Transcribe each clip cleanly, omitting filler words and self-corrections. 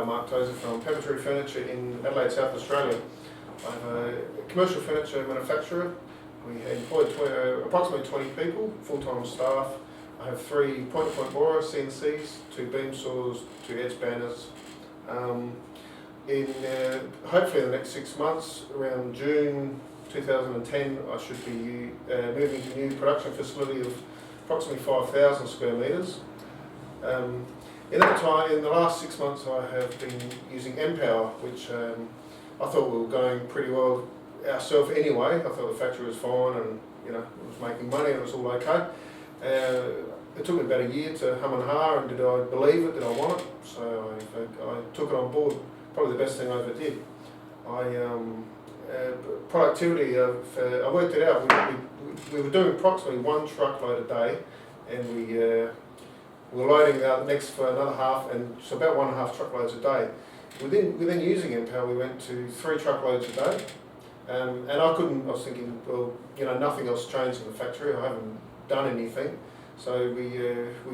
Mark Tozer from Peppertree Furniture in Adelaide, South Australia. I'm a commercial furniture manufacturer. We employ approximately 20 people, full-time staff. I have 3 point-to-point borer CNCs, 2 beam saws, 2 edge banners. Hopefully in the next 6 months, around June 2010, I should be moving to a new production facility of approximately 5,000 square metres. In that time, in the last 6 months, I have been using Empower, which I thought we were going pretty well ourselves anyway. I thought the factory was fine, and it was making money, and it was all okay. It took me about a year to hum and ha, and did I believe it? Did I want it? So I took it on board. Probably the best thing I ever did. Productivity. I worked it out. We were doing approximately 1 truckload a day, and we were loading out the next for another half, and so about 1.5 truckloads a day. Within using Empower, we went to 3 truckloads a day, and I was thinking, well, nothing else changed in the factory. I haven't done anything, so we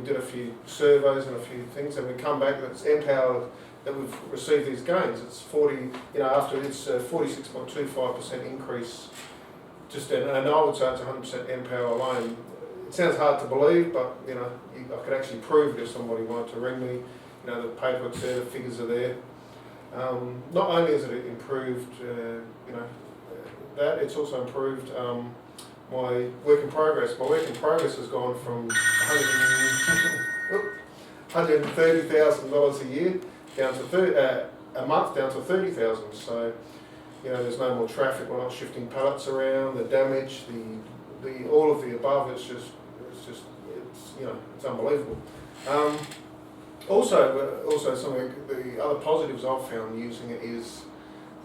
did a few surveys and a few things, and we come back and it's Empower that we've received these gains. It's 40, after it's 46.25% increase. And I would say it's 100% Empower alone. It sounds hard to believe, but I could actually prove it if somebody wanted to ring me. The paperwork's there, the figures are there. Not only has it improved, that, it's also improved my work in progress. My work in progress has gone from $130,000 a year down to a month down to 30,000. So there's no more traffic. We're not shifting pallets around. The damage, the all of the above. It's unbelievable. Also some of the other positives I've found using it is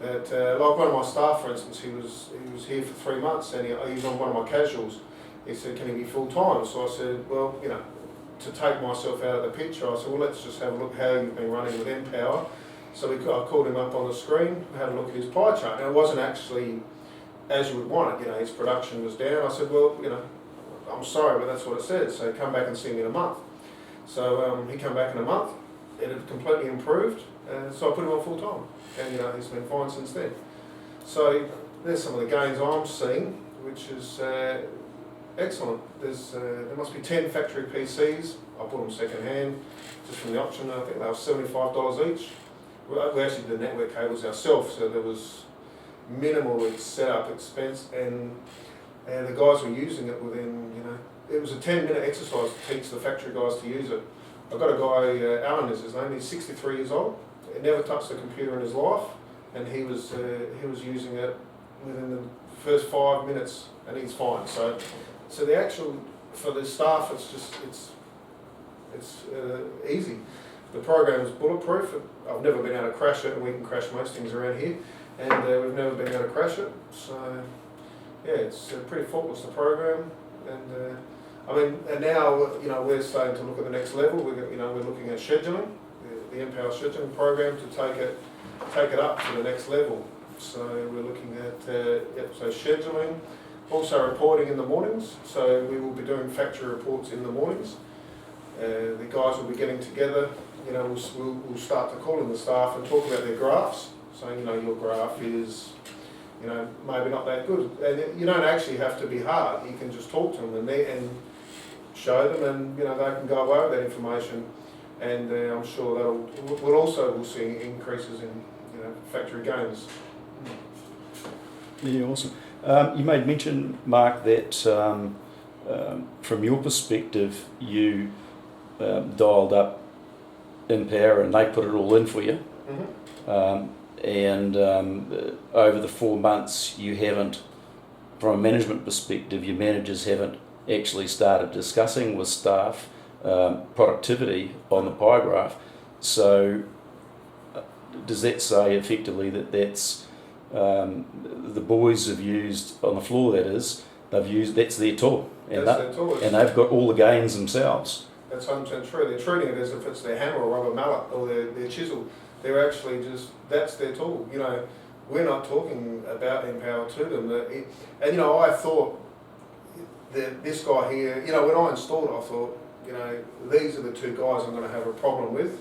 that, like one of my staff, for instance, he was here for 3 months, and he was on one of my casuals. He said, "Can he be full time?" So I said, "Well, to take myself out of the picture, I said, well, let's just have a look how you've been running with Empower." So I called him up on the screen, had a look at his pie chart. Now, it wasn't actually as you would want it. His production was down. I said, well, I'm sorry, but that's what it says. So come back and see me in a month. So he came back in a month. It had completely improved. So I put him on full time, and he's been fine since then. So there's some of the gains I'm seeing, which is excellent. There must be 10 factory PCs. I bought them second hand, just from the auction. I think they were $75 each. We actually did the network cables ourselves, so there was minimal setup expense, and the guys were using it within, it was a 10-minute exercise to teach the factory guys to use it. I've got a guy, Alan is his name, he's 63 years old, he never touched a computer in his life, and he was using it within the first 5 minutes, and he's fine. So the actual, for the staff, it's easy. The program is bulletproof. I've never been able to crash it, and we can crash most things around here, and we've never been able to crash it. So yeah, it's pretty faultless, the program, and and now we're starting to look at the next level. We're looking at scheduling, the Empower scheduling program, to take it up to the next level. So we're looking at so scheduling, also reporting in the mornings. So we will be doing factory reports in the mornings. The guys will be getting together. We'll start to call in the staff and talk about their graphs. So your graph is maybe not that good, and you don't actually have to be hard. You can just talk to them and show them, and they can go away with that information. And I'm sure we'll see increases in factory gains. Yeah, awesome. You made mention, Mark, that from your perspective, you dialed up Empower and they put it all in for you. Mm-hmm. And over the 4 months, you haven't, from a management perspective, your managers haven't actually started discussing with staff productivity on the pie graph. So does that say effectively that's the boys have used on the floor, that's their tool, and they've got all the gains themselves? That's 100% true. They're treating it as if it's their hammer or rubber mallet or their chisel. They're actually that's their tool. We're not talking about Empower to them. And I thought that this guy here, when I installed it, I thought, these are the 2 guys I'm going to have a problem with.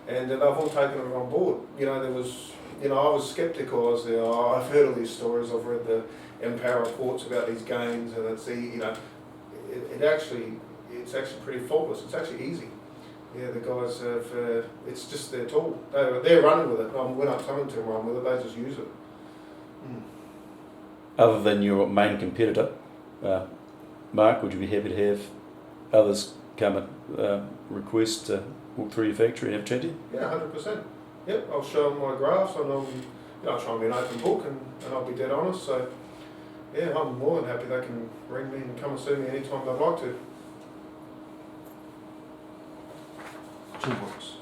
and they've all taken it on board. There was, I was sceptical. I was there. Oh, I've heard all these stories. I've read the Empower reports about these games, and it's it's actually pretty faultless. It's actually easy. Yeah, the guys have. It's just their tool. They're running with it. We're not telling them to run with it. They just use it. Other than your main competitor, Mark, would you be happy to have others come and request to walk through your factory and have a chat to you? Yeah, 100%. Yep, I'll show them my graphs, and I'll try and be an open book, and I'll be dead honest. So, yeah, I'm more than happy they can ring me and come and see me anytime they'd like to. Toolbox.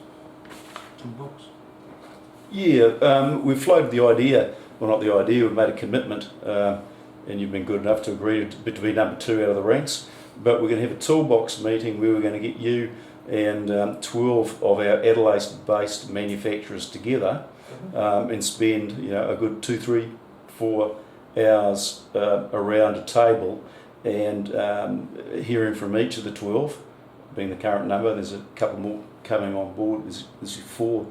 Yeah, we've floated the idea, well not the idea, we've made a commitment, and you've been good enough to agree to be number 2 out of the ranks, but we're going to have a toolbox meeting where we're going to get you and 12 of our Adelaide-based manufacturers together and spend a good 2, 3, 4 hours around a table and hearing from each of the 12, being the current number. There's a couple more coming on board. There's 4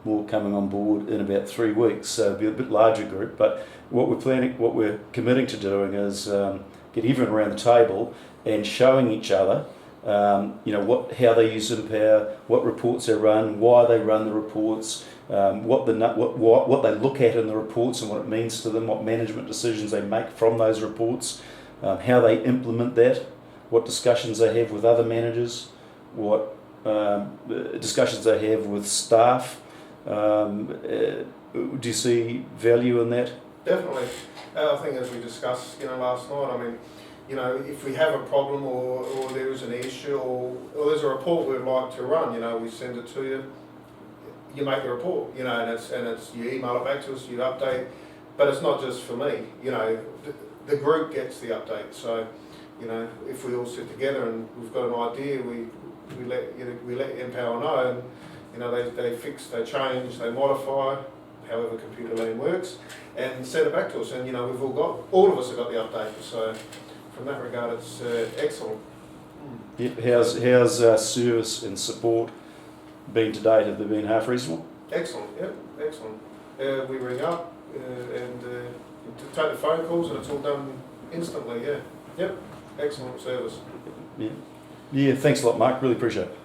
more coming on board in about 3 weeks, so it'll be a bit larger group. But what we're committing to doing is get everyone around the table and showing each other how they use Empower, what reports they run, why they run the reports, what they look at in the reports and what it means to them, what management decisions they make from those reports, how they implement that, what discussions they have with other managers, what discussions they have with staff. Do you see value in that? Definitely. I think as we discussed last night, I mean, if we have a problem or there is an issue or there's a report we'd like to run, we send it to you. You make the report, and it's you email it back to us, you update. But it's not just for me, the group gets the update. So, if we all sit together and we've got an idea, we let Empower know, and they fix, they change, they modify, however computer learning works, and send it back to us. And we've all of us have got the update. So. From that regard, it's excellent. Yep. How's service and support been to date? Have they been half reasonable? Excellent, yep, excellent. We ring up and take the phone calls, and it's all done instantly, yeah. Yep, excellent service. Yeah. Thanks a lot, Mark. Really appreciate it.